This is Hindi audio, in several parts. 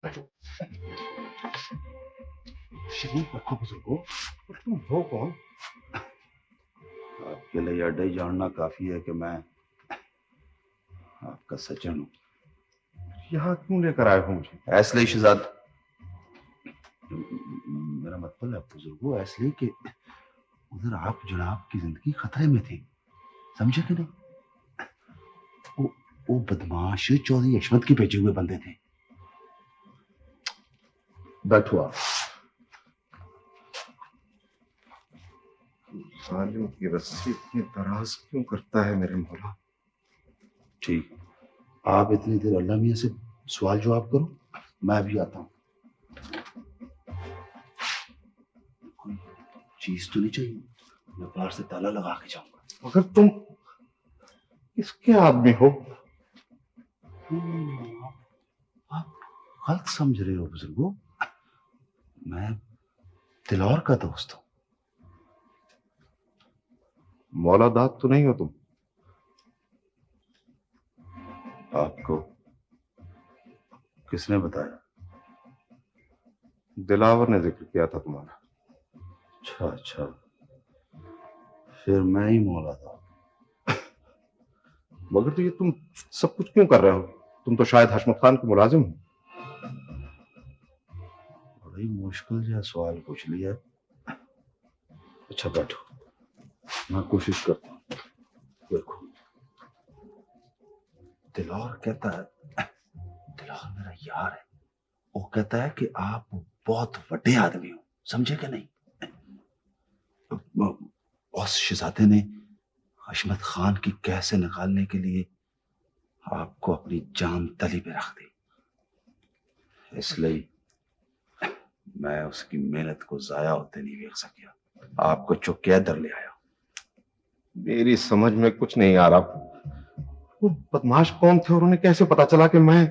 बैठो। शरीफ रखो बुजुर्गो। तुम हो कौन? आपके लिए अड्डा ही जानना काफी है कि मैं आपका सज्जन हूँ। यहाँ क्यों लेकर आए हो मुझे? ऐसले शहजाद, मेरा मतलब है बुजुर्गो ऐसले कि उधर आप जनाब की जिंदगी खतरे में थी, समझे कि नहीं? वो बदमाश चौधरी अशमत के भेजे हुए बंदे थे। बैठो आप। जालिम की रस्सी इतनी दराज क्यों करता है मेरे मौला? ठीक, आप इतनी देर अल्लाह मियां से सवाल जवाब करो, मैं भी आता हूँ। कोई चीज तो नहीं चाहिए? मैं बाहर से ताला लगा के जाऊंगा। मगर तुम किसके आदमी हो? आप गलत समझ रहे हो बुजुर्गो, मैं दिलौर का दोस्त हूँ। मौलादात तो नहीं हो तुम? आपको किसने बताया? दिलावर ने जिक्र किया था तुम्हारा। अच्छा अच्छा, फिर मैं ही मौला था। मगर तो ये तुम सब कुछ क्यों कर रहे हो? तुम तो शायद हशमत खान के मुलाजिम हो। बड़ी मुश्किल जो सवाल पूछ लिया। अच्छा बैठो, मैं कोशिश करता हूँ। देखो, दिलौर कहता है, दिलौर मेरा यार है, वो कहता है कि आप बहुत बड़े आदमी हो, समझे कि नहीं? उस शहजादे ने हशमत खान की कैसे निकालने के लिए आपको अपनी जान तली पे रख दी, इसलिए मैं उसकी मेहनत को जाया होते नहीं देख सकिया, आपको चुप के इधर ले आया। मेरी समझ में कुछ नहीं आ रहा। वो बदमाश कौन थे और उन्हें कैसे पता चला कि मैं,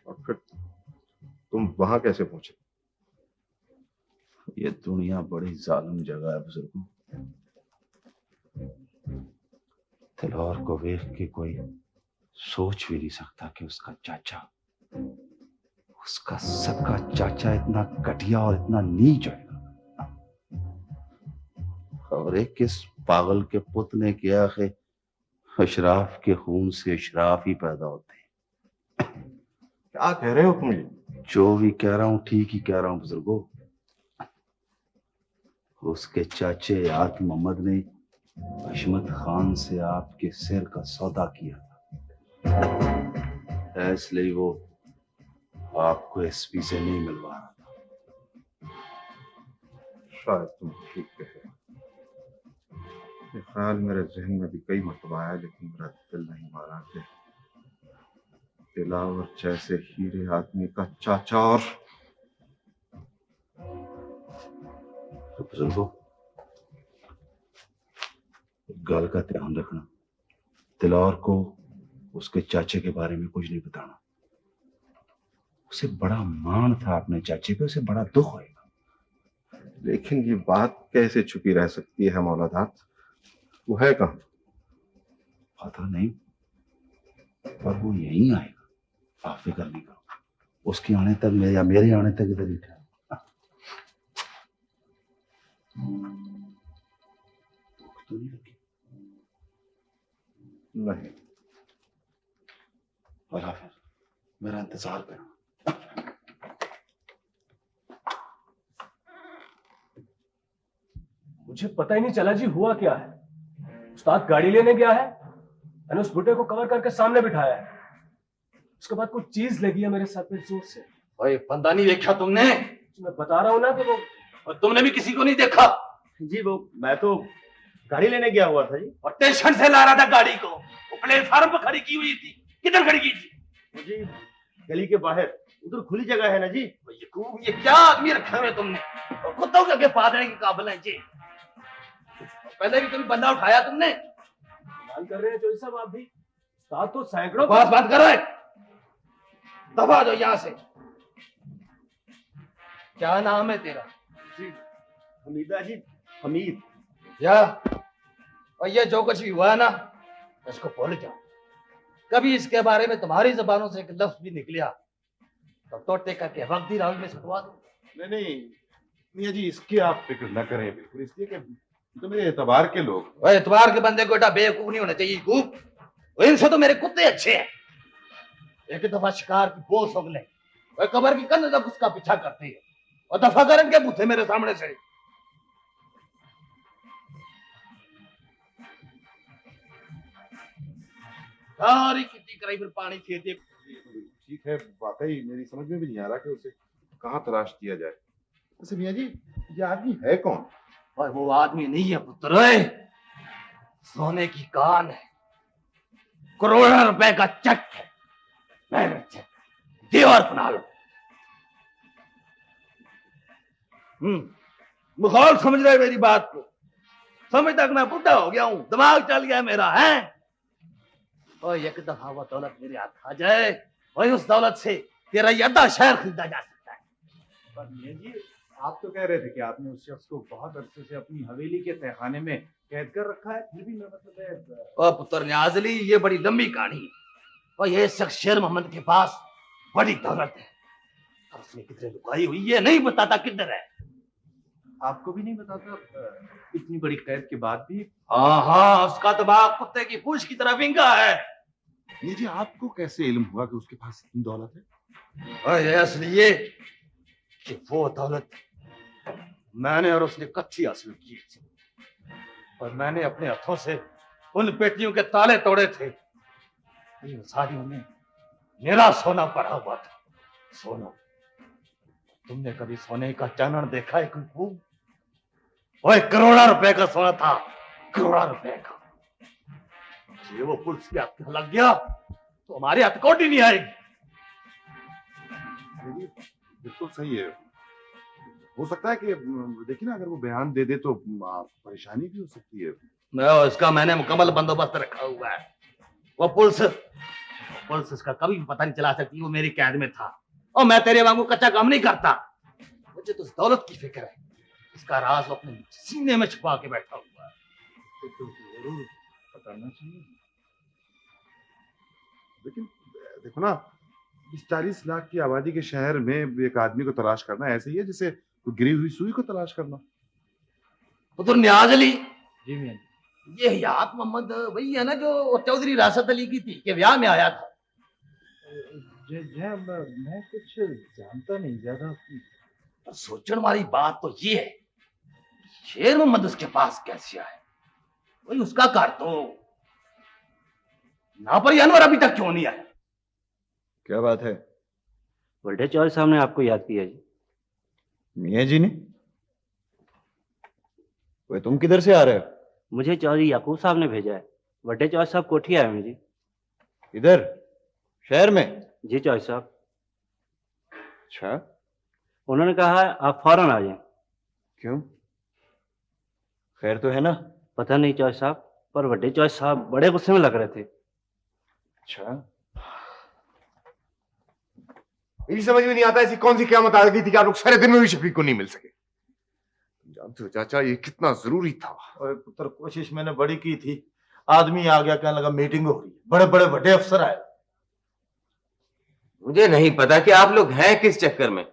और फिर तुम वहां कैसे पहुंचे? ये दुनिया बड़ी जालिम जगह है बुजुर्गों। दिलौर को देख के कोई सोच भी नहीं सकता कि उसका चाचा, उसका सबका चाचा इतना घटिया और इतना नीच होगा। और एक किस पागल के पुत ने किया कि अशराफ के खून से अशराफ ही पैदा होते हैं। क्या कह रहे हो तुम? ये जो भी कह रहा हूं ठीक ही कह रहा हूं बुजुर्गों। उसके चाचे आत मोहम्मद ने हशमत खान से आपके सिर का सौदा किया था, इसलिए वो आपको एसपी से नहीं मिलवा रहा था। शायद तुम ठीक कहे। ये ख्याल मेरे जहन में भी कई मरतबा आया, लेकिन मेरा दिल नहीं माना कि दिलावर जैसे हीरे आदमी का चाचा और तो बुजुर्गों, गल का ध्यान रखना, दिलौर को उसके चाचे के बारे में कुछ नहीं बताना। उसे बड़ा मान था अपने चाचे पे, उसे बड़ा दुख होएगा। लेकिन ये बात कैसे छुपी रह सकती है मौलादात? वो है कहाँ? पता नहीं, पर वो यहीं आएगा, आप फिक्र नहीं करो। उसके आने तक मेरे आने तक इधर ही ठहरो। भूख तो नहीं लगी? नहीं। और फिर मेरा इंतजार करना। मुझे पता ही नहीं चला जी हुआ क्या है। उस्ताद गाड़ी लेने गया है, मैंने उस बुड्ढे को कवर करके सामने बिठाया है, उसके बाद कुछ चीज लगी है मेरे सर पे जोर से। ओए बंदा नहीं देखा तुमने? मैं बता रहा हूँ ना कि वो, और तुमने भी किसी को नहीं देखा? जी वो मैं तो गाड़ी लेने गया हुआ था जी। और टेंशन से ला रहा था गाड़ी को, वो प्लेटफार्म पर खड़ी की हुई थी। किधर खड़ी की थी? जी गली के बाहर, उधर खुली जगह है ना जी। ये क्या आदमी रखे हुए तुमने? और कुत्तों के आगे पादने के काबिल है जी। पहले भी कभी बंदा उठाया तुमने? कमाल कर रहे हैं जो सब आप भी। उस्ताद तो सैकड़ों बात कर रहा है, दफा दो यहां से। क्या नाम है तेरा? जी हमीदा जी, हमीद। या और ये जो कुछ भी हुआ है ना, इसको भूल जाओ। कभी इसके बारे में तुम्हारी जबानों से एक लफ्ज भी निकलिया तो टोटे करके वक्त ही राहुल में छुटवा दो। नहीं नहीं मियाँ जी, इसकी आप फिक्र न करें, बिल्कुल, इसलिए कि तो मेरे एतबार के लोग। वह इतवार के बंदे को बेटा बेवकूफ नहीं होना चाहिए कूप। इनसे तो मेरे कुत्ते अच्छे हैं। एक दफा शिकार की बोल सुन ले, वह कबर की कंध तक उसका पीछा करती है और दफा कर इनके बूथे मेरे सामने से। सारी खेती कराई फिर पानी खेती। ठीक है, वाकई मेरी समझ में भी नहीं आ रहा कि उसे कहाँ तलाश किया जाए। वैसे मियाँ जी, ये आदमी है कौन? और वो आदमी नहीं है पुत्र, सोने की कान है, करोड़ों रुपए का चक है। मेरा चक दीवार बना लो। मुखाल समझ रहे मेरी बात को? समझ तक मैं बुढ़ा हो गया हूं, दिमाग चल गया मेरा है। और एक दफा वो दौलत मेरे हाथ आ जाए, वही उस दौलत से तेरा ये आधा शहर खरीदा जा सकता है। पर मियाँ जी, आप तो कह रहे थे कि आपने उस शख्स को बहुत अरसे से अपनी हवेली के तहखाने में कैद कर रखा है, फिर भी मैं मतलब और पुत्र न्याजली, ये बड़ी लंबी कहानी है। और ये शख्स शेर मोहम्मद के पास बड़ी दौलत है और उसने कितने लुकाई हुई है नहीं बताता किधर है। आपको भी नहीं बताता इतनी बड़ी कैद के बाद भी? हाँ, उसका दिमाग कुत्ते की पूंछ की तरह विंगा है। मियाँ जी, आपको कैसे इल्म हुआ कि उसके पास इतनी दौलत है? और ये इसलिए कि वो दौलत मैंने और उसने कच्ची हासिल की थी और मैंने अपने हाथों से उन पेटियों के ताले तोड़े थे। इन साड़ियों में मेरा सोना पड़ा हुआ था। सोना, तुमने कभी सोने का चानन देखा है कुकू? वो करोड़ों रुपए का सोना था, करोड़ों रुपए का। ये वो पुलिस के हाथ लग गया तो हमारे हाथ कोटी नहीं आएगी। ये बिल्कुल सही है। हो सकता है कि देखिए ना, अगर वो बयान दे दे तो परेशानी भी हो सकती है। इसका मैंने मुकम्मल बंदोबस्त रखा हुआ है। वो पुलिस इसका कभी भी पता नहीं चला सकती वो मेरी कैद में था। और मैं तेरे वांगू कच्चा काम नहीं करता। मुझे तो दौलत की फिक्र है, इसका राज वो अपने सीने में छुपा के बैठा हुआ है। तो जरूर बताना चाहिए। लेकिन देखो ना, इस 40 लाख की आबादी के शहर में एक आदमी को तलाश करना ऐसे ही है जैसे कोई गिरी हुई सुई को तलाश करना। तो न्याज अली, जी मियाँ जी। ये हयात मोहम्मद वही है ना जो चौधरी रासत अली की थी के ब्याह में आया था? मैं कुछ जानता नहीं ज्यादा। पर सोचने वाली बात तो ये है, शेर मोहम्मद उसके पास कैसे आए? वही उसका घर तो यहाँ पर अनवर अभी तक क्यों नहीं आया? क्या बात है? बड़े चौधरी साहब ने आपको याद किया जी। मियाँ जी ने? वो तुम किधर से आ रहे हो? मुझे चौधरी याकूब साहब ने भेजा है। बड़े चौधरी साहब कोठी आए हैं जी। इधर शहर में? जी चौधरी साहब। अच्छा, उन्होंने कहा है आप फौरन आ जाएं। क्यों? खैर तो है ना? पता नहीं चौधरी साहब, पर बड़े चौधरी साहब बड़े गुस्से में लग रहे थे। अच्छा, मेरी समझ में नहीं आता ऐसी कौन सी क़यामत आ गई थी कि आप लोग सारे दिन में भी शफीक को नहीं मिल सके। जानते हो चाचा, ये कितना जरूरी था। और पुत्र कोशिश मैंने बड़ी की थी। आदमी आ गया, कहने लगा मीटिंग हो रही है, बड़े बड़े बड़े अफसर आए। मुझे नहीं पता कि आप लोग हैं किस चक्कर में।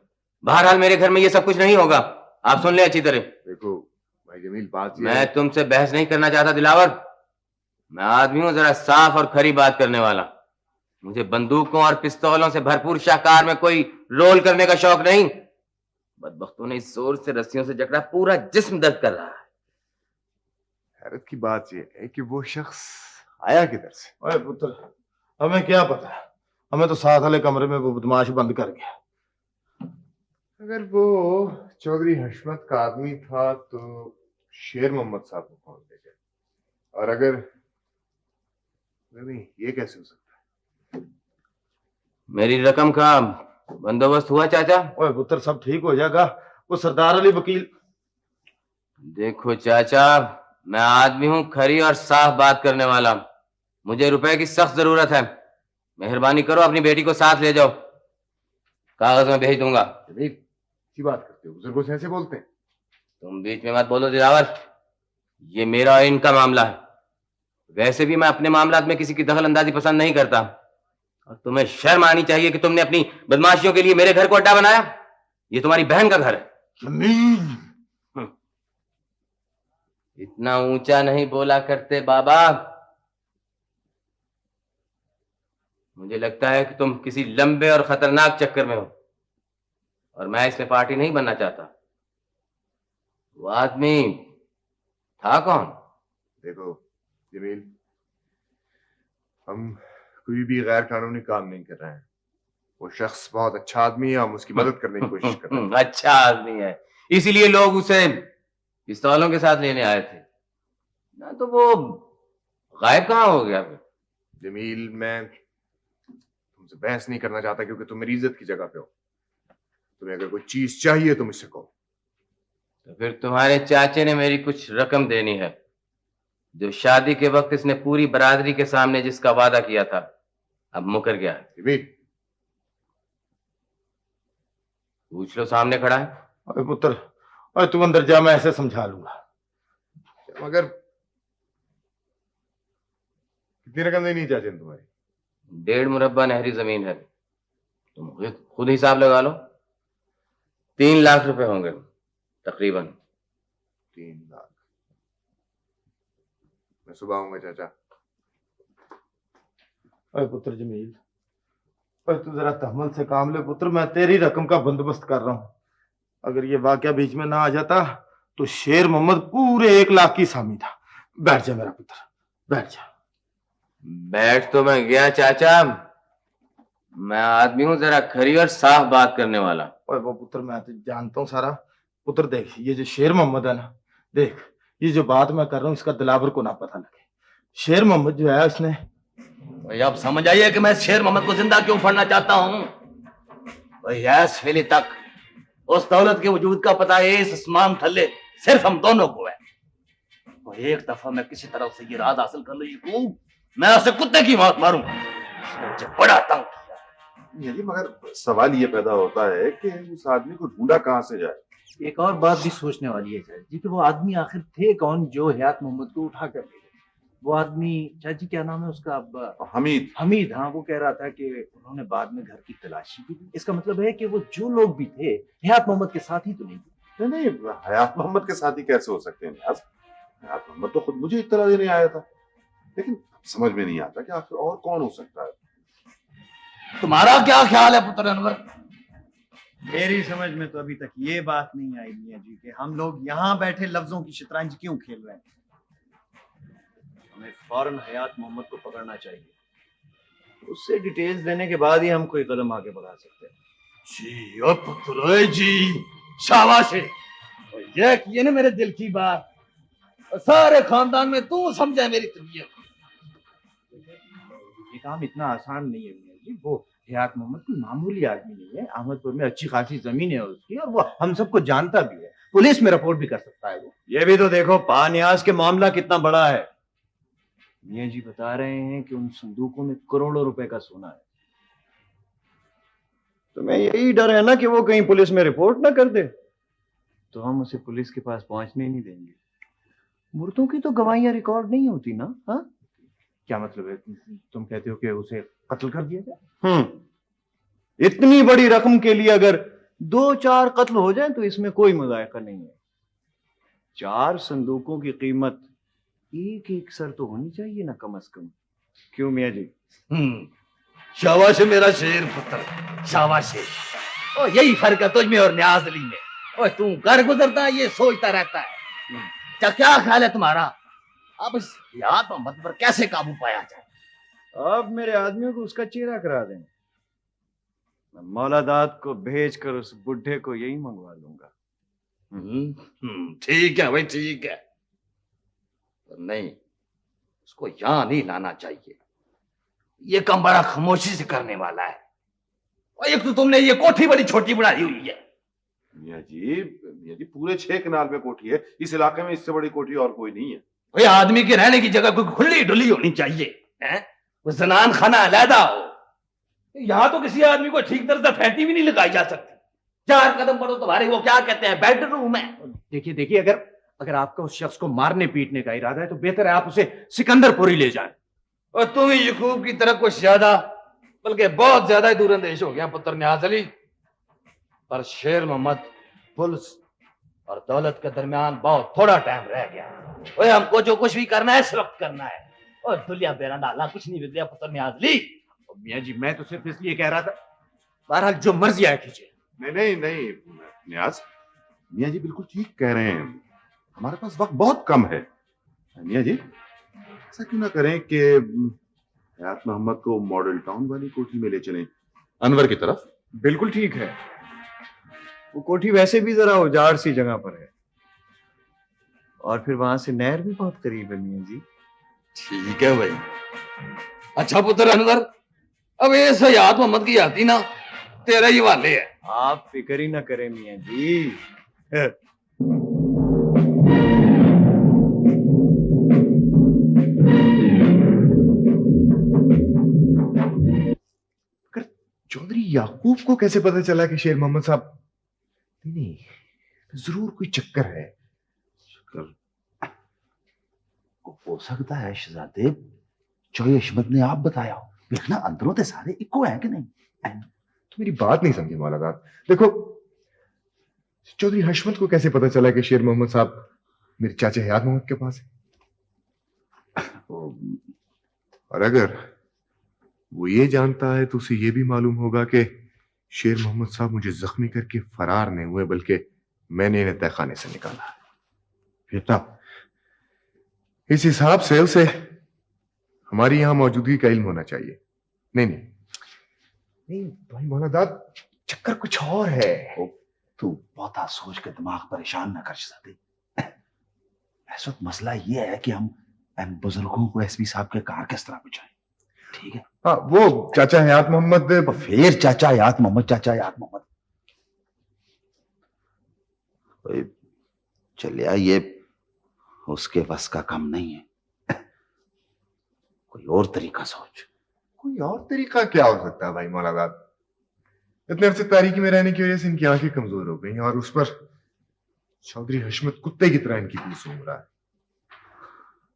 बहरहाल मेरे घर में ये सब कुछ नहीं होगा, आप सुन ले अच्छी तरह। देखो भाई जमील, बात ये मैं है। तुमसे बहस नहीं करना चाहता दिलावर। मैं आदमी हूं जरा साफ और खरी बात करने वाला। मुझे बंदूकों और पिस्तौलों से भरपूर शाहकार में कोई रोल करने का शौक नहीं। बदबख्तों ने इस जोर से रस्सियों से जकड़ा पूरा जिस्म दर्द कर रहा है। हैरत की बात ये है कि वो शख्स आया किधर से? ओए पुत्र, हमें क्या पता, हमें तो साथ वाले कमरे में वो बदमाश बंद कर गया। अगर वो चौधरी हशमत का आदमी था तो शेर मोहम्मद साहब को कौन ले गए? और अगर नहीं, ये कैसे हो सकता है? मेरी रकम का बंदोबस्त हुआ चाचा? ओए पुत्र, सब ठीक हो जाएगा। वो सरदार अली वकील। देखो चाचा, मैं आदमी हूं खरी और साफ बात करने वाला। मुझे रुपए की सख्त जरूरत है। मेहरबानी करो अपनी बेटी को साथ ले जाओ, कागज में भेज दूंगा। अच्छी बात करते हो, बुजुर्गों से ऐसे बोलते हैं? तुम बीच में मत बोलो दिलावर, ये मेरा और इनका मामला है। वैसे भी मैं अपने मामलात में किसी की दखल अंदाजी पसंद नहीं करता, और तुम्हें शर्म आनी चाहिए कि तुमने अपनी बदमाशियों के लिए मेरे घर को अड्डा बनाया। ये तुम्हारी बहन का घर है। जमील, इतना ऊंचा नहीं बोला करते बाबा। मुझे लगता है कि तुम किसी लंबे और खतरनाक चक्कर में हो, और मैं इसमें पार्टी नहीं बनना चाहता। वो आदमी था कौन? देखो जमील, हम कोई भी गैर कानूनी काम नहीं कर रहे हैं। वो शख्स बहुत अच्छा आदमी है, हम उसकी मदद करने की कोशिश कर रहे हैं। अच्छा आदमी है, इसीलिए लोग उसे पिस्तौलों के साथ लेने आए थे ना, तो वो गायब कहाँ हो गया फिर? जमील, मैं तुमसे बहस नहीं करना चाहता क्योंकि तुम मेरी इज्जत की जगह पे हो। तुम्हें अगर कोई चीज चाहिए तो मुझसे कहो। तो फिर तुम्हारे चाचे ने मेरी कुछ रकम देनी है, जो शादी के वक्त इसने पूरी बरादरी के सामने जिसका वादा किया था, अब मुकर गया है। जमील, पूछ लो, सामने खड़ा है। अरे पुत्र, अरे तू अंदर जा, मैं ऐसे समझा लूंगा। मगर कितनी रकम देनी चाहते हैं तुम्हारी? 1.5 मुरब्बा नहरी जमीन है, तुम खुद हिसाब लगा लो। 3 लाख रुपए होंगे तकरीबन। 3 लाख। मैं सुबह आऊंगा चाचा। अरे पुत्र जमील, अरे तू जरा तहम्मुल से काम ले पुत्र, मैं तेरी रकम का बंदोबस्त कर रहा हूं। अगर ये वाकया बीच में ना आ जाता तो शेर मोहम्मद पूरे 1 लाख की सामी था। बैठ जा मेरा पुत्र, बैठ जा। बैठ तो मैं गया चाचा, मैं आदमी हूं जरा खरी और साफ बात करने वाला। और वो पुत्र मैं तो जानता हूँ सारा। पुत्र देख, ये जो शेर मोहम्मद है ना, देख ये जो बात मैं कर रहा हूँ इसका दिलावर को ना पता लगे। शेर मोहम्मद जो है उसने, भाई आप समझ आइए कि मैं शेर मोहम्मद को जिंदा क्यों फड़ना चाहता हूं। भाई ऐस वेले तक उस दौलत के वजूद का पता इस आसमान थल्ले सिर्फ हम दोनों को है। और एक दफा मैं किसी तरह से ये राज हासिल कर लूं, मैं उसे कुत्ते की मौत मारूंगा। मुझे बड़ा तंग किया। जी मगर सवाल ये पैदा होता है कि उस आदमी को ढूंढा कहाँ से जाए। एक और बात भी सोचने वाली है चाची कि वो आदमी आखिर थे कौन जो हयात मोहम्मद को उठा कर ले गए। वो आदमी, चाची क्या नाम है उसका? अब हमीद। हमीद, हाँ। वो कह रहा था कि उन्होंने बाद में घर की तलाशी भी की। इसका मतलब है कि वो जो लोग भी थे हयात मोहम्मद के साथ ही तो नहीं थे। नहीं, हयात मोहम्मद के साथ ही कैसे हो सकते हैं नियाज? हयात मोहम्मद तो खुद मुझे इत्तला देने आया था, लेकिन समझ में नहीं आता कि आखिर और कौन हो सकता है। तुम्हारा क्या ख्याल है पुत्र अनवर? मेरी समझ में तो अभी तक ये बात नहीं आई मियां जी कि हम लोग यहाँ बैठे लफ्जों की शतरंज क्यों खेल रहे हैं। हमें फौरन हयात मोहम्मद को पकड़ना चाहिए, उससे डिटेल्स देने के बाद ही हम कोई कदम आगे बढ़ा सकते हैं। जी ओ पुत्र जी, शाबाश है। ये ना मेरे दिल की बात, सारे खानदान में तू समझा मेरी तबीयत। ये काम इतना आसान नहीं है मियां जी। वो हयात मोहम्मद कोई मामूली आदमी नहीं है। अहमदपुर में अच्छी खासी जमीन है उसकी, और वो हम सबको जानता भी है। पुलिस में रिपोर्ट भी कर सकता है वो। ये भी तो देखो पानियाज के मामला कितना बड़ा है। मियां जी बता रहे हैं कि उन संदूकों में करोड़ों रुपए का सोना है। तो मैं यही डर है ना कि वो कहीं पुलिस में रिपोर्ट ना कर दे, तो हम उसे पुलिस के पास पहुंचने नहीं देंगे। मुर्दों की तो गवाहियां रिकॉर्ड नहीं होती ना। हाँ, क्या मतलब है? तुम कहते हो कि उसे कत्ल कर दिया जाए? इतनी बड़ी रकम के लिए अगर 2-4 कत्ल हो जाए तो इसमें कोई मजायका नहीं है। 4 संदूकों की कीमत 1-1 सर तो होनी चाहिए ना कम से कम। क्यों मियां जी? शाबाश है मेरा शेर पुत्र, शाबाश है। ओ यही फर्क है तुझ में और न्याज अली में। ओ तू घर गुजरता है ये सोचता रहता है। क्या ख्याल है तुम्हारा? अब इस हयात मोहम्मद पर कैसे काबू पाया जाए? अब मेरे आदमियों को उसका चेहरा करा दें। मैं मौलादात को भेजकर उस बुढ़े को यही मंगवा लूंगा। ठीक है भाई, ठीक है। नहीं, उसको यहां नहीं लाना चाहिए। ये काम बड़ा खामोशी से करने वाला है। और एक तो तुमने ये कोठी बड़ी छोटी बनाई हुई है। मियां जी पूरे 6 कनाल में कोठी है। इस इलाके में इससे बड़ी कोठी और कोई नहीं है। भाई आदमी के रहने की जगह कोई खुली डुली होनी चाहिए, हैं? वो जनान खाना अलहदा हो। यहां तो किसी आदमी को ठीक तरह से फैंटी भी नहीं लगाई जा सकती। 4 कदम बढ़ो तुम्हारे वो क्या कहते हैं बेडरूम है। देखिए, अगर अगर आपका उस शख्स को मारने पीटने का इरादा है तो बेहतर है आप उसे सिकंदरपुरी ले जाएं। और तुम ही यकूब की तरह कुछ ज्यादा बल्कि बहुत ज्यादा ही दूरंदेश हो गया पुत्र न्याज अली। पर शेर मोहम्मद, पुलिस और दौलत के दरमियान बहुत थोड़ा टाइम रह गया। ओए हमको जो कुछ भी करना है इस वक्त करना है। और दुलिया बेरा डाला कुछ नहीं बिगड़िया पुत्र न्याज अली। मियाँ जी मैं तो सिर्फ इसलिए कह रहा था, बहरहाल जो मर्जी आया कीजिए। नहीं न्याज, मियाँ जी बिल्कुल ठीक कह रहे हैं, हमारे पास वक्त बहुत कम है। मियाँ जी ऐसा क्यों ना करें कि हयात मोहम्मद को मॉडल टाउन वाली कोठी में ले चलें, अनवर की तरफ। बिल्कुल ठीक है, वो कोठी वैसे भी जरा उजाड़ सी जगह पर है और फिर वहां से नहर भी बहुत करीब है मियाँ जी। ठीक है भाई। अच्छा पुत्र अनवर, अब ये हयात मोहम्मद की आती ना तेरा ही वाले है। आप फिक्र ही ना करें मियाँ जी। चौधरी याकूब को कैसे पता चला कि शेर मोहम्मद साहब? नहीं, जरूर कोई चक्कर है। हो सकता है शहजादे चौधरी हशमत ने आप बताया हो, देखना अंदरों ते सारे इको है कि नहीं। तो मेरी बात नहीं समझी मौलाना। देखो, चौधरी हशमत को कैसे पता चला कि शेर मोहम्मद साहब मेरे चाचा हयात मोहम्मद के पास है? और अगर वो ये जानता है तो उसे ये भी मालूम होगा कि शेर मोहम्मद साहब मुझे जख्मी करके फरार नहीं हुए, बल्कि मैंने इन्हें तहखाने से निकाला है। फिर तब इस हिसाब से उसे हमारी यहां मौजूदगी का इल्म होना चाहिए। नहीं भाई मौलाना, चक्कर कुछ और है। तू बहुता सोच के दिमाग परेशान ना कर शहजादे। इस वक्त मसला ये है कि हम इन बुजुर्गों को एसपी साहब के कार किस तरह पहुंचाएं। ठीक है? हाँ, वो चाचा हयात मोहम्मद। फिर चाचा हयात मोहम्मद चलिया, ये उसके बस का काम नहीं है। कोई और तरीका सोच। कोई और तरीका क्या हो सकता है भाई मौलाना? इतने अरसे तारीकी में रहने की वजह से इनकी आंखें कमजोर हो गई और उस पर चौधरी हशमत कुत्ते की तरह इनकी पूंछ सूंघ रहा है।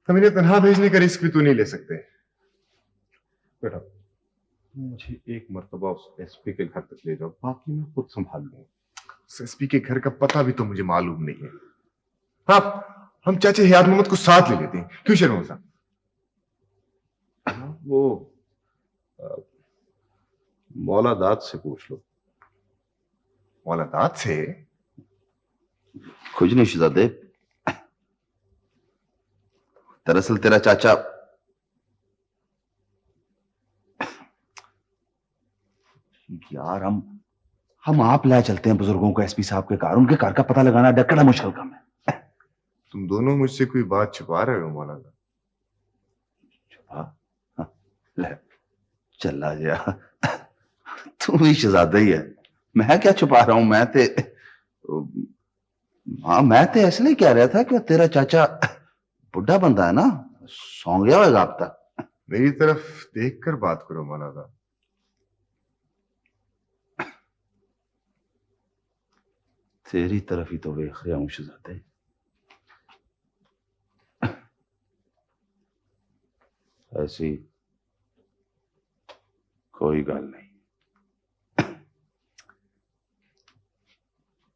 हम इन्हें तनहा भेजने का रिस्क भी तो नहीं ले सकते। बेटा, मुझे एक मर्तबा उस एसपी के घर तक ले जाओ, बाकी मैं खुद संभाल लूंगा। उस एसपी के घर का पता भी तो मुझे मालूम नहीं है। हाँ, हम चाचा हयात मोहम्मद को साथ ले लेते हैं, क्यों शेर मोहम्मद साहब? वो मौलादात से पूछ लो। मौलादात से? कुछ नहीं शहजादे, दरअसल तेरा चाचा यार, हम आप लाए चलते हैं बुजुर्गों को एसपी साहब के कार। उनके कार का पता लगाना डकड़ा मुश्किल काम है। तुम दोनों मुझसे कोई बात छुपा रहे हो मौलाना? छुपा? हाँ, ले चला जा। तू भी शहजादा ही है, मैं क्या छुपा रहा हूं। मैं तो इसलिए कह रहा था कि तेरा चाचा बुढ़ा बंदा है ना, सौ गया होगा अब तक। मेरी तरफ देखकर बात करो मौलाना। तेरी तरफ ही तो देख रहा हूं शहजादे। ऐसी कोई गल नहीं।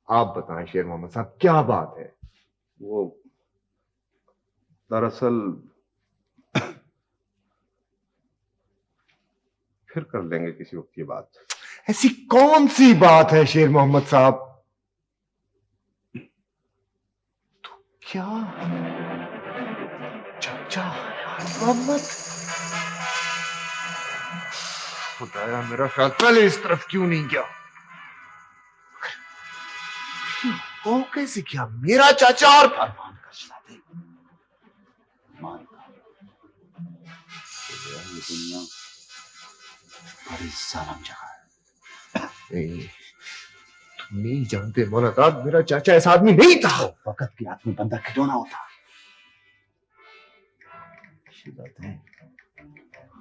आप बताएं शेर मोहम्मद साहब, क्या बात है? वो दरअसल फिर कर लेंगे किसी वक्त ये बात। ऐसी कौन सी बात है शेर मोहम्मद साहब? तो क्या चाचा मोहम्मद? खुदाया, मेरा ख्याल पहले इस तरफ क्यों नहीं गया? वो कैसे किया? मेरा चाचा और मान कर शहजादे, मान कर। ये दुनिया बड़ी जालिम जगह है। नहीं, तुम नहीं जानते मौलाना, मेरा चाचा ऐसा आदमी नहीं था। वक्त की आदमी बंदा क्यों ना होता। शहजादे,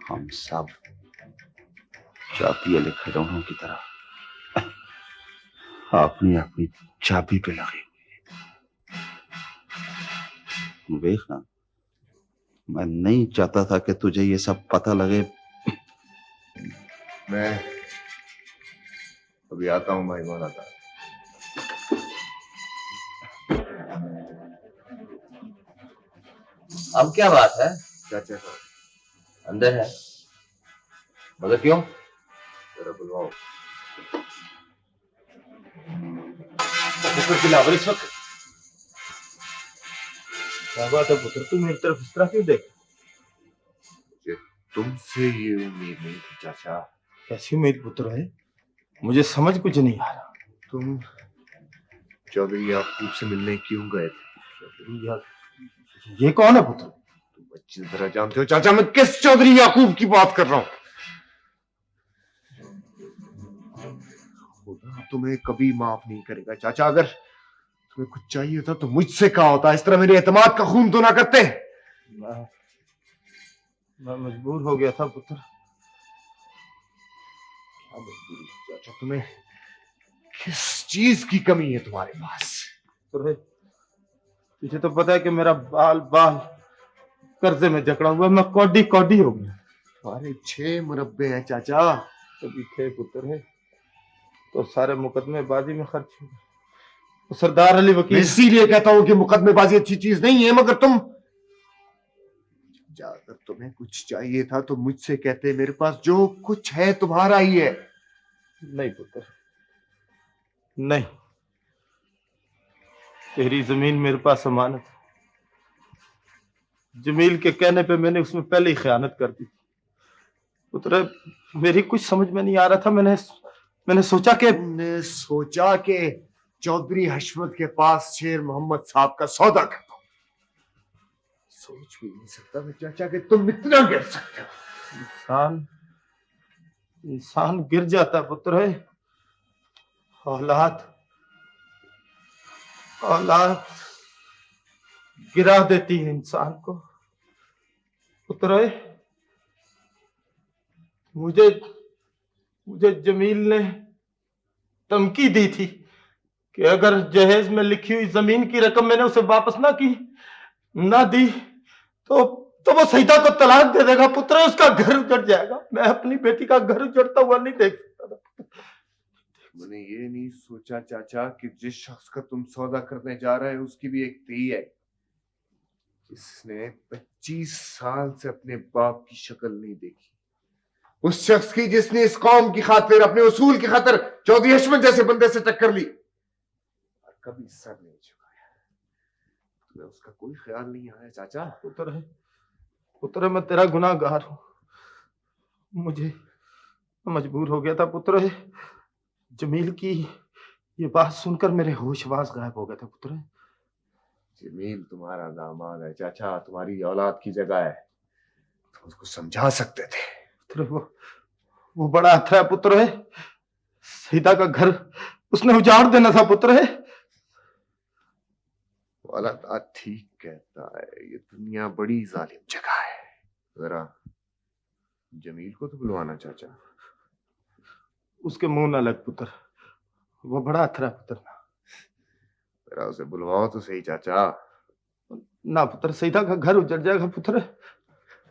हम सब चाबी वाले खिलौनों की तरह अपनी अपनी चाबी पे लगे हुए हैं। देखना, मैं नहीं चाहता था कि तुझे ये सब पता लगे। मैं अभी आता हूँ मेहमान आता। अब क्या बात है? चाचा साहब अंदर है, मगर क्यों? जरा बुलवाओ। पुत्र दिलावर इस वक्त क्या बात है पुत्र, तू मेरी तरफ इस तरह क्यों देख? मुझे तुमसे ये उम्मीद नहीं थी चाचा। कैसी उम्मीद पुत्र है, मुझे समझ कुछ नहीं आ रहा। तुम चौधरी याकूब से मिलने क्यों गए थे? ये कौन है पुत्र? तुम अच्छी तरह जानते हो चाचा मैं किस चौधरी याकूब की बात कर रहा हूं। खुदा तुम्हें कभी माफ नहीं करेगा चाचा। अगर तुम्हें कुछ चाहिए था तो मुझसे कहा होता, इस तरह मेरे एतमाद का खून तो ना करते। मैं मजबूर हो गया था पुत्र। क्या मजबूरी चाचा? तुम्हें किस चीज की कमी है तुम्हारे पास? पुत्र तुझे तो पता है कि मेरा बाल बाल कर्जे में जकड़ा हुआ, मैं कौडी कौडी हो गया। तुम्हारे 6 मुरब्बे हैं चाचा। कभी थे पुत्र है तो सारे मुकदमेबाजी में खर्च हो गए। तो सरदार अली मैं वकील, इसीलिए कहता हूं कि मुकदमेबाजी अच्छी चीज नहीं है। मगर तुम अगर तुम्हें कुछ चाहिए था तो मुझसे कहते। मेरे पास जो कुछ है तुम्हारा ही है। नहीं पुत्र नहीं, तेरी जमीन मेरे पास अमानत है। जमील के कहने पे मैंने उसमें पहले ही खयानत कर दी। पुत्र मेरी कुछ समझ में नहीं आ रहा था। मैंने सोचा कि तुमने सोचा कि चौधरी हशमत के पास शेर मोहम्मद साहब का सौदा कर दो। सोच भी नहीं सकता मैं चाचा कि तुम इतना गिर सकते हो। इंसान गिर जाता पुत्र है। औलाद गिरा देती है इंसान को। पुत्र है मुझे जमील ने धमकी दी थी कि अगर जहेज में लिखी हुई जमीन की रकम मैंने उसे वापस ना दी तो वो सईदा को तलाक दे देगा। पुत्र उसका घर उजड़ जाएगा। मैं अपनी बेटी का घर उजड़ता हुआ नहीं देख सकता था। मैंने ये नहीं सोचा चाचा कि जिस शख्स का तुम सौदा करने जा रहे हो उसकी भी एक धी है, जिसने 25 साल से अपने बाप की शक्ल नहीं देखी। उस शख्स की जिसने इस कौम की खातिर, अपने उसूल की खातिर चौधरी हशमत जैसे बंदे से टक्कर ली और कभी सर नहीं झुकाया। तुम्हें उसका कोई ख्याल नहीं आया चाचा? पुत्र मैं तेरा गुनाहगार हूं। मुझे मजबूर हो गया था पुत्र। जमील की ये बात सुनकर मेरे होश-वास गायब हो गए थे पुत्र। जमील तुम्हारा दामाद है चाचा, तुम्हारी औलाद की जगह है। तुम उसको समझा सकते थे। पुत्र वो बड़ा अथरा पुत्र है। सीता का घर उसने उजाड़ देना था पुत्र है। औलाद ठीक कहता है, ये दुनिया बड़ी जालिम जगह है। जरा जमील को तो बुलवाना चाचा। उसके मुंह ना लग पुत्र, वो बड़ा अथरा पुत्र। जरा उसे बुलवाओ तो सही चाचा। ना पुत्र, सीता का घर उजड़ जाएगा पुत्र।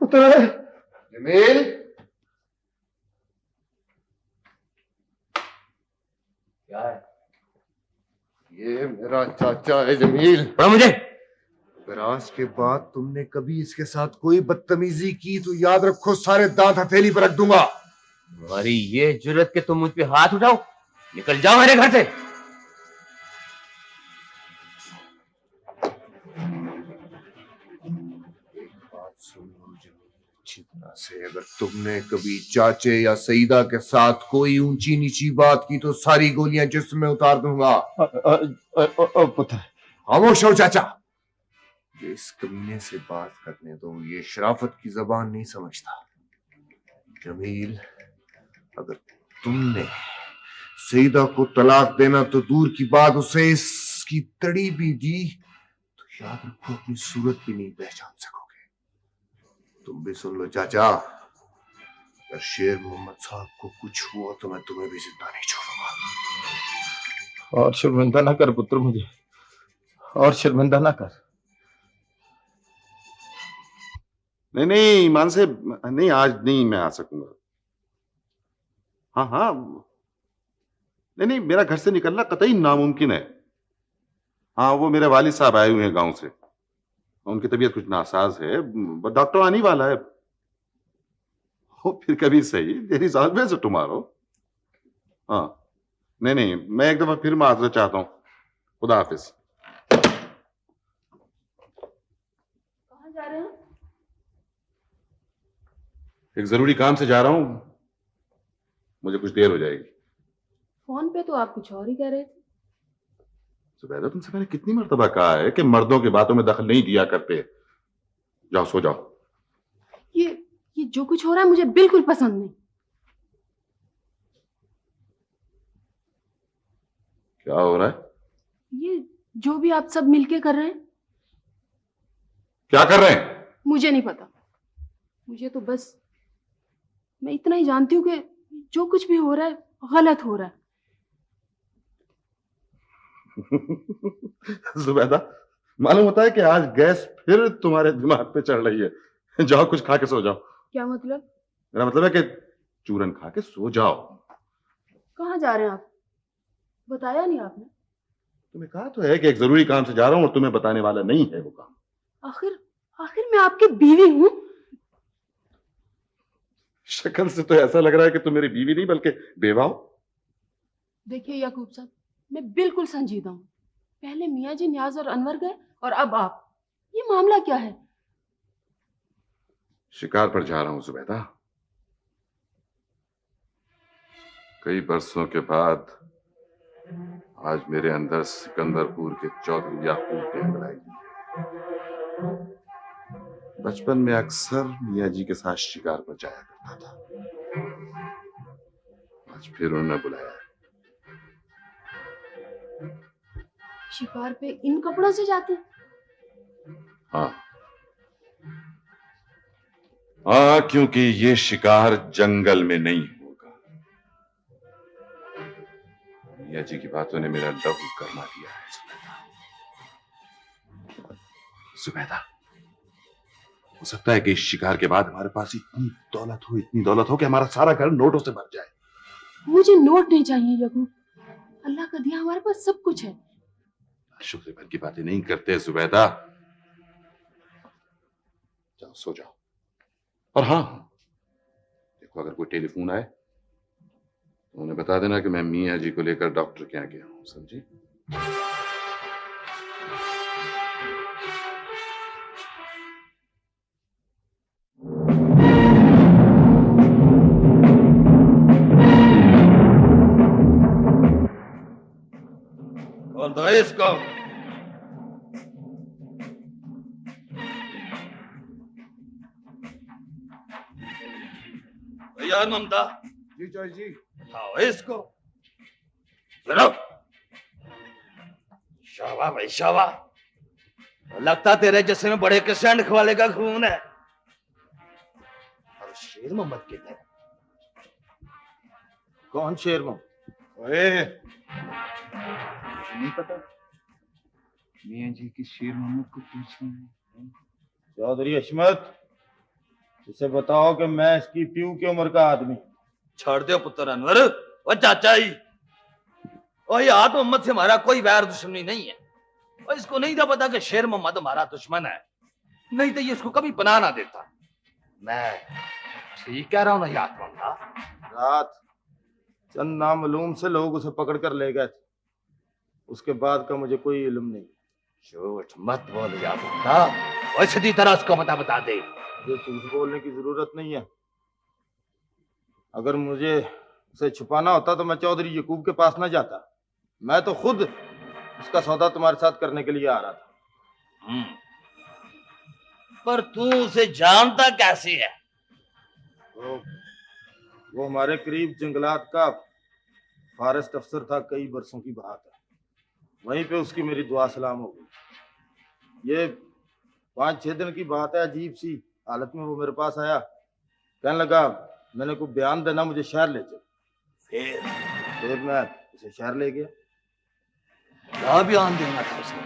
जमील, क्या है? ये मेरा चाचा है जमील। पढ़ो मुझे। अगर आज के बाद तुमने कभी इसके साथ कोई बदतमीजी की तो याद रखो सारे दांत हथेली पर रख दूंगा। तुम्हारी ये जुर्रत के तुम मुझ पे हाथ उठाओ? निकल जाओ मेरे घर से। बात सुन लो जमील अच्छी तरह से। अगर तुमने कभी चाचे या सईदा के साथ कोई ऊंची नीची बात की तो सारी गोलियां जिस्म में उतार दूंगा। पुत्र खामोश हो चाचा। इस कमीने से बात करने दो, ये शराफत की जबान नहीं समझता। जमील, अगर तुमने सईदा को तलाक देना तो दूर की बात उसे इसकी तड़ी भी दी तो याद रखो अपनी सूरत भी नहीं पहचान सकोगे। तुम भी सुन लो चाचा, अगर शेर मोहम्मद साहब को कुछ हुआ तो मैं तुम्हें भी जिंदा नहीं छोड़ूंगा। और शर्मिंदा ना कर पुत्र मुझे, और शर्मिंदा ना कर। नहीं नहीं ईमान से नहीं, आज नहीं मैं आ सकूंगा। हाँ हाँ, नहीं नहीं, मेरा घर से निकलना कतई नामुमकिन है। हाँ, वो मेरे वालिद साहब आए हुए हैं गांव से, उनकी तबीयत कुछ नासाज है, डॉक्टर आने वाला है। हो फिर कभी सही, there is always a tomorrow. हाँ, नहीं नहीं, मैं एक दफा फिर माजरत चाहता हूँ। खुदा हाफिज। कहाँ जा रहे हैं? एक जरूरी काम से जा रहा हूँ, मुझे कुछ देर हो जाएगी। फोन पे तो आप कुछ और ही कह रहे थे। जुबैदा, तुमसे मैंने कितनी मर्तबा कहा है कि मर्दों की बातों में दखल नहीं दिया करते। जाओ सो जाओ। ये जो कुछ हो रहा है मुझे बिल्कुल पसंद नहीं। क्या हो रहा है? ये जो भी आप सब मिलके कर रहे हैं। क्या कर रहे हैं? मुझे नहीं पता, मुझे तो बस मैं इतना ही जानती हूँ कि जो कुछ भी हो रहा है गलत हो रहा है। जुबैदा, मालूम होता है कि आज गैस फिर तुम्हारे दिमाग पे चढ़ रही है। जाओ कुछ खा के सो जाओ। क्या मतलब? मेरा मतलब है कि चूरन खा के सो जाओ। कहाँ जा रहे हैं आप? बताया नहीं आपने। तुम्हें कहा तो है कि एक जरूरी काम से जा रहा हूं और तुम्हें बताने वाला नहीं है वो काम। आखिर आखिर मैं आपकी बीवी हूँ। शक्ल से तो ऐसा लग रहा है कि तुम मेरी बीवी नहीं बल्कि बेवा हो। देखिए याकूब साहब, मैं बिल्कुल संजीदा हूँ। पहले मियाँ जी न्याज और अनवर गए और अब आप। ये मामला क्या है? शिकार पर जा रहा हूं जुबैदा। कई बरसों के बाद आज मेरे अंदर सिकंदरपुर के चौधरी याकूब ने अंगड़ाई दी है। बचपन में अक्सर मियाँ जी के साथ शिकार पर जाया करता था। आज फिर उन्होंने बुलाया है। शिकार पे इन कपड़ों से जाते हैं? हाँ हाँ, क्योंकि ये शिकार जंगल में नहीं होगा। मियाँ जी की बातों ने मेरा लहू गरमा दिया है। जुबैदा, हो सकता है कि इस शिकार के बाद हमारे पास इतनी दौलत हो कि हमारा सारा घर नोटों से भर जाए। मुझे नोट नहीं चाहिए याकूब, अल्लाह का दिया हमारे पास सब कुछ है। शुक्र भर की बातें नहीं करते जुबैदा। जाओ सो जाओ। और हाँ, देखो अगर कोई टेलीफोन आए तो उन्हें बता देना कि मैं मियाँ जी को लेकर डॉक्टर के यहाँ गया हूं, समझी? कौन था इसको? भैया ममता। जी जॉय जी। उठाओ इसको। चलो। शाबाश भाई शाबाश। लगता तेरे जैसे में बड़े किसान वाले का खून है। और शेर मोहम्मद किधर है? कौन शेर मोहम्मद? ओए, नहीं पता। मियाँ जी की शेर मोहम्मद को पूछना है। चौधरी अशमत, इसे बताओ कि मैं इसकी प्यू की उम्र का आदमी। छोड़ दो पुत्र अनवर। वो चाचा ही। और ये आद मोहम्मद से हमारा कोई वैर दुश्मनी नहीं है। और इसको नहीं था पता कि शेर मोहम्मद हमारा दुश्मन है, नहीं तो ये इसको कभी पनाह ना देता। मैं ठीक कह रहा हूं ना याद मोहम्मदा? रात चंद नामालूम से लोग उसे पकड़ कर ले गए थे, उसके बाद का मुझे कोई इल्म नहीं। झूठ मत बोल याद मोहम्मदा, और सीधी तरह उसको बता दे। मुझे झूठ बोलने की जरूरत नहीं है। अगर मुझे उसे छुपाना होता तो मैं चौधरी यकूब के पास ना जाता। मैं तो खुद उसका सौदा तुम्हारे साथ करने के लिए आ रहा था। पर तू उसे जानता कैसे है? वो हमारे करीब जंगलात का फॉरेस्ट अफसर था, कई बरसों की बात है। वहीं पे उसकी मेरी दुआ सलाम हो गई। ये 5-6 दिन की बात है, अजीब सी हालत में वो मेरे पास आया। कहने लगा मैंने को बयान देना, मुझे शहर ले चल। फिर मैं उसे शहर ले गया। क्या बयान देना था उसने?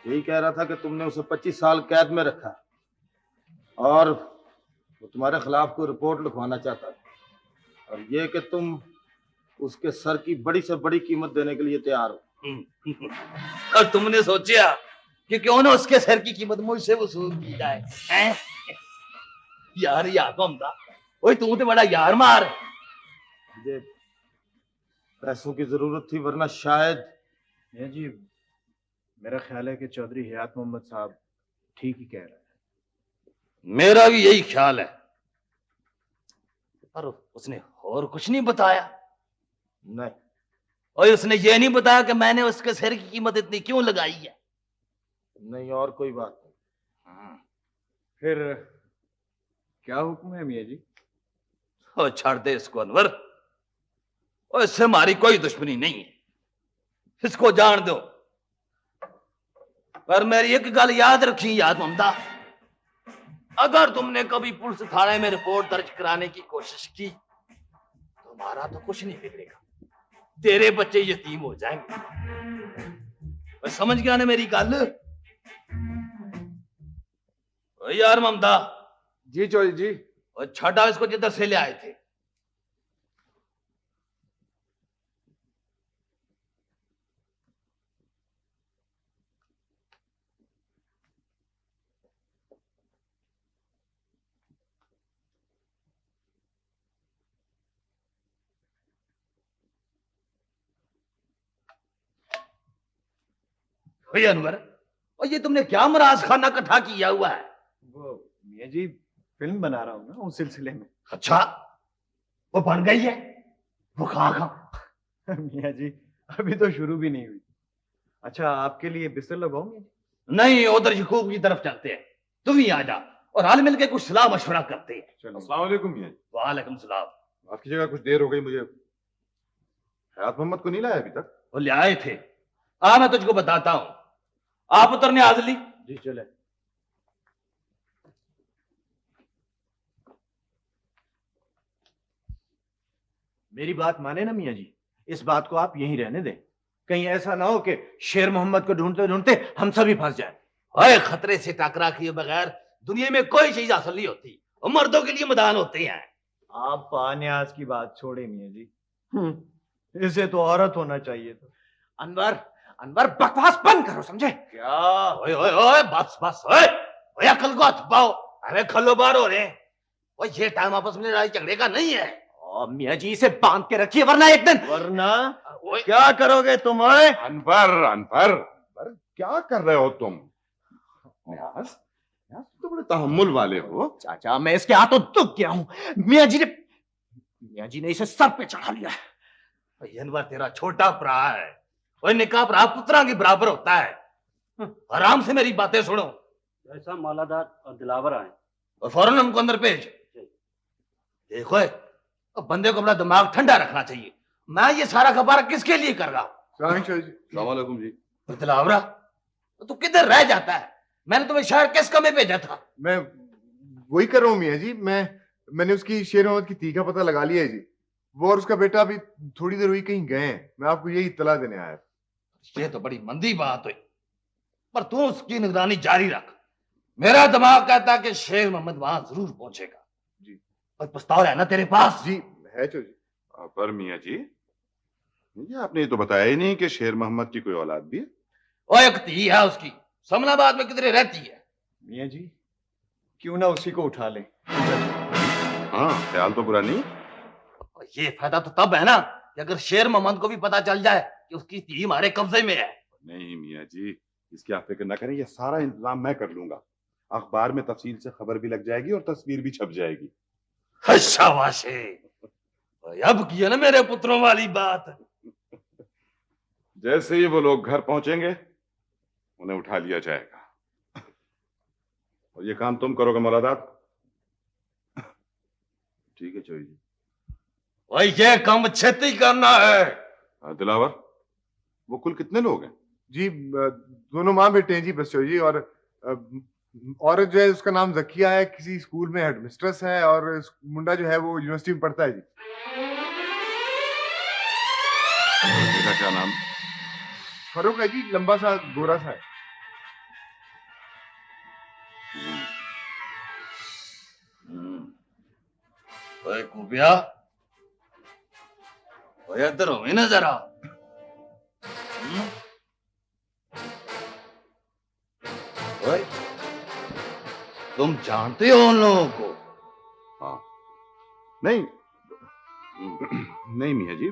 यही कह रहा था कि तुमने उसे 25 साल कैद में रखा और वो तुम्हारे खिलाफ कोई रिपोर्ट लिखवाना चाहता था, और ये कि तुम उसके सर की बड़ी से बड़ी कीमत देने के लिए तैयार हो। और तुमने सोचा कि क्यों ना उसके सर की कीमत मुझसे वसूल की जाए, हैं? यार याकम था, ओए तू तो बड़ा यार मार। मुझे पैसों की जरूरत थी, वरना शायद। मियां जी, मेरा ख्याल है कि चौधरी हयात मोहम्मद साहब ठीक ही कह रहे हैं। मेरा भी यही ख्याल है, पर उसने और कुछ नहीं बताया। नहीं, और उसने ये नहीं बताया कि मैंने उसके सिर की कीमत इतनी क्यों लगाई है। नहीं और कोई बात नहीं। फिर क्या हुक्म है मियां जी? और छोड़ दे इसको अनवर, और इससे हमारी कोई दुश्मनी नहीं है, इसको जान दो। पर मेरी एक गल याद रखी याद ममता, अगर तुमने कभी पुलिस थाने में रिपोर्ट दर्ज कराने की कोशिश की तो हमारा तो कुछ नहीं बिगड़ेगा, तेरे बच्चे यतीम हो जाएंगे। मैं समझ गया ना मेरी गल? ओ यार ममता। जी चौधरी जी। और छाटा इसको जिधर से ले आए थे। अनवर, और ये तुमने क्या मराज खाना इकट्ठा किया हुआ है? वो मियां जी, फिल्म बना रहा हूं ना, उस सिलसिले में। अच्छा, वो बन गई है? वो कहाँ? मियां जी, अभी तो शुरू भी नहीं हुई। अच्छा, आपके लिए बिस्तर लगाऊं मियां जी? नहीं, उधर यकूब की तरफ चलते हैं, तुम ही आ जा और हाल मिलके कुछ सलाह मशवरा करते हैं। चलो, अस्सलाम वालेकुम मियां। वालेकुम सलाम। आपकी जगह कुछ देर हो गई, मुझे हयात मोहम्मद को नहीं लाया अभी तक? वो ले आए थे, आ मैं तुझको बताता हूं। आप उतरने हाजिर। जी चले। मेरी बात माने ना मियां जी, इस बात को आप यहीं रहने दें। कहीं ऐसा ना हो कि शेर मोहम्मद को ढूंढते ढूंढते हम सभी फंस जाएं। ओए, खतरे से टकरा किए बगैर दुनिया में कोई चीज हासिल नहीं होती, और मर्दों के लिए मैदान होते हैं। आप पान्यास की बात छोड़े मियां जी, इसे तो औरत होना चाहिए था। अनवर, अनवर बकवास बंद करो, समझे? क्या? ओए ओए ओए, बस बस, ओए ओए, अकल को हाथ पाओ। अरे खल्लो बार हो रहे हैं। ओए, ये टाइम आपस में लड़ाई झगड़े का नहीं है। मियां जी इसे बांध के रखिए, वरना एक दिन। वरना ओए, क्या करोगे तुम? ओए अनवर, अनवर, अनवर, क्या कर रहे हो तुम? न्याज, न्याज, तुम तो बड़े तहम्मुल वाले हो। चाचा, मैं इसके हाथों दुख गया हूं। मियां जी ने इसे सर पे चढ़ा लिया है। ओए, अनवर तेरा छोटा भरा है, ओए निकाह भरा पुत्रा के बराबर होता है। आराम से मेरी बातें सुनो। ऐसा मालादार और दिलावर आए। और फौरन हमको अंदर भेज। देखो, अब बंदे को अपना दिमाग ठंडा रखना चाहिए। मैं ये सारा खबर किसके लिए कर रहा हूं? अस्सलाम वालेकुम जी। दिलावरा, तू किधर रह जाता है? मैंने तुम्हें शहर किस कमे भेजा था? मैं वही कर रहा हूँ मियाँ जी। मैंने उसकी शेर मोहम्मद की ती का पता लगा लिया है जी। वो और उसका बेटा अभी थोड़ी देर हुई कहीं गए हैं। मैं आपको यही इत्तला देने आया। ये तो बड़ी मंदी बात हुई, पर तू उसकी निगरानी जारी रख। मेरा दिमाग कहता है कि शेर मोहम्मद वहां जरूर पहुंचेगा जी। और प्रस्ताव है ना तेरे पास? जी है चो जी। पर मियां जी, ये आपने तो बताया ही नहीं कि शेर मोहम्मद की कोई औलाद भी है। वो एक ती है उसकी, समनाबाद में किधरे रहती है। मियां जी, क्यों ना उसी को उठा लें? हाँ, ख्याल तो बुरा नहीं। और ये फायदा तो तब है ना कि अगर शेर मोहम्मद को भी पता चल जाए कि उसकी ती हमारे कब्जे में है। नहीं मियां जी, इसकी आप फिक्र ना करें, ये सारा इंतजाम मैं कर लूंगा। अखबार में तफसील से खबर भी लग जाएगी और तस्वीर भी छप जाएगी। शाबाशे, अब किया ना मेरे पुत्रों वाली बात। जैसे ही वो लोग घर पहुंचेंगे, उन्हें उठा लिया जाएगा। और ये काम तुम करोगे मौलादात? ठीक है चौधरी जी। भाई, ये काम छेती करना है। दिलावर, वो कुल कितने लोग हैं? जी दोनों माँ बेटे हैं जी बस चो जी। और औरत जो है उसका नाम जकिया है, किसी स्कूल में हेड मिस्ट्रेस है, और मुंडा जो है वो यूनिवर्सिटी में पढ़ता है जी। बेटा क्या नाम? फरूक है जी, लंबा सा गोरा सा है। ओए कुबिया, ओए इधर हो ना जरा। ओए, तुम जानते हो उन लोगों को? हाँ, नहीं नहीं मियाँ जी,